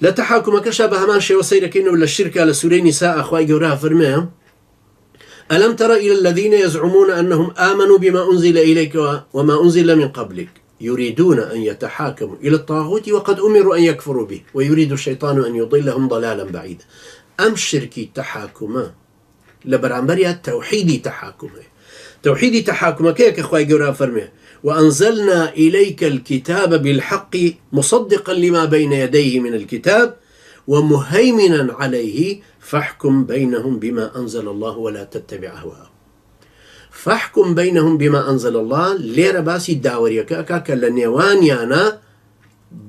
لا تحاكمك شابه همان شيء وسيرك إنه للشركة لسوري نساء أخوي جورها فرميهم ألم تر إلى الذين يزعمون أنهم آمنوا بما أنزل إليك وما أنزل من قبلك يريدون أن يتحاكموا إلى الطاغوت وقد أمروا أن يكفروا به ويريد الشيطان أن يضلهم ضلالا بعيدا. أم شركي تحاكما لبرامبريا توحيدي تحاكما كيك أخوي جورها فرميهم وأنزلنا إليك الكتاب بالحق مصدقا لما بين يديه من الكتاب ومهيمنا عليه فاحكم بينهم بما أنزل الله ولا تتبع أهواءهم. فاحكم بينهم بما أنزل الله ليرة باسي داوريك كالنيوان يانا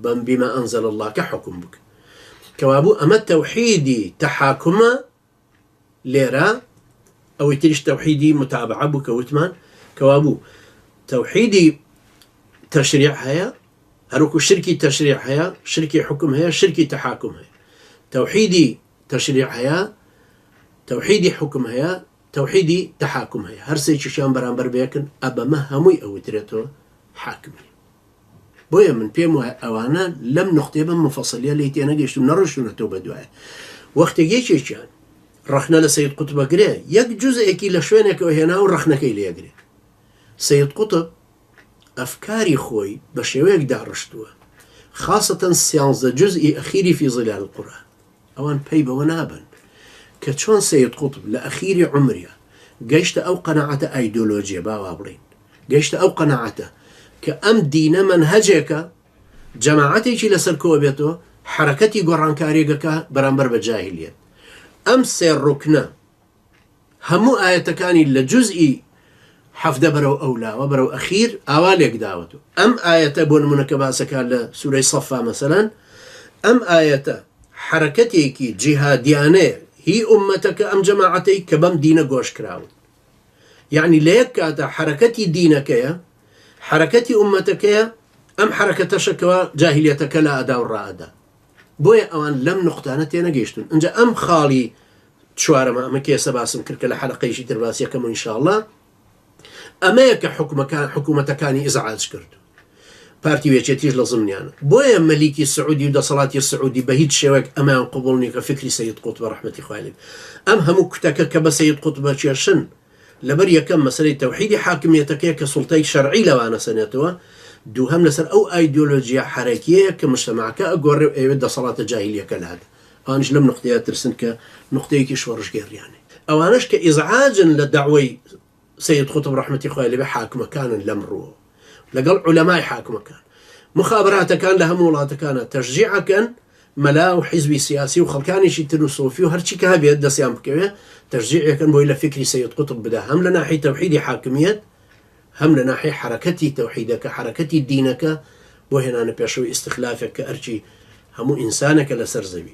بما أنزل الله كحكم بك كوابو أما التوحيدي تحاكما ليرة أو يتريش توحيدي متابعة بك وثمان كوابو توحيدي تشريع هيا هروكو شركي تشريع هيا شركي حكم هيا شركي تحاكم هيا توحيدي تشريع هيا توحيدي حكم هيا توحيدي تحاكم هيا هرسي شان برامبر بيكن أبا ما هموي أو تريتو حاكمي بويا من بيمو أوانا لم نختبا مفصلية ليتي أنا جيشتو نرشو نتوبة دواء وقت جيشي كان رخنا لسيد قطب قريه يك جزء كي لشوينك وهنا ورخنا كي ليقري سيد قطب أفكاري خوي بشويك دارشتوه خاصة سيانز جزء أخيري في ظلال القرآن أوان بيبا ونابن كتشون سيد قطب لأخيري عمريا قيشت أو قناعته أيديولوجيا باوابرين قيشت أو قناعته كأم دين منهجك جماعتي لسلكوا بيته حركتي قران كاريقك برامبر بجاهلية أم سير ركنا همو آياتكاني لجزئي حفظ برو أولى وبرو أخير أواليك دعوته أم آية بون منكباسك على سورة صفا مثلا أم آية حركتك جهاديانة هي أمتك أم جماعتك كبم دين قوش كراون يعني ليك كاتا حركتي دينك يا حركتي أمتك يا أم حركة شكوى جاهليتك لا أدا والرأدا بويا أوان لم نقطانتي نجيشتون انجا أم خالي تشوارم أما كيسا باسم كركلا حلقة شي ترباسيا كم إن شاء الله أماك حكومة كان إزعاج كردو بارتي ويتشيتيج لازمنيانا بويا مليكي السعودي ودا صلاتي السعودي بهيد شوك أما قبولني كفكري سيد قطب رحمة خوالي أم هموك كبا سيد قطب شيرشن لبريا كم مسألة توحيدي حاكميتك كسلطي شرعي لو أنا سنتوا دوهم لسر أو أيديولوجيا حركية كمجتمعك أقول يبدأ صلاة الجاهلية كالهذا أناش لم نقطيات ترسن كنقطية كشورش غير يعني أو أناش كإزعاجا للدعوة سيد قطب رحمة خوالي بحاكمة كان لمروه لقل علماء حاكمة كان مخابرات كان لها مولات كان تشجيع كان ملا وحزبي سياسي وخلكاني شي تنصوفي وهرشي كهبي يد سيام بكوية تشجيع كان بويلا فكري سيد قطب بدا هم لناحي توحيدي حاكمية هم لناحي حركتي توحيدك حركتي دينك وهنا نبيشوي استخلافك أرجي همو إنسانك لسرزبي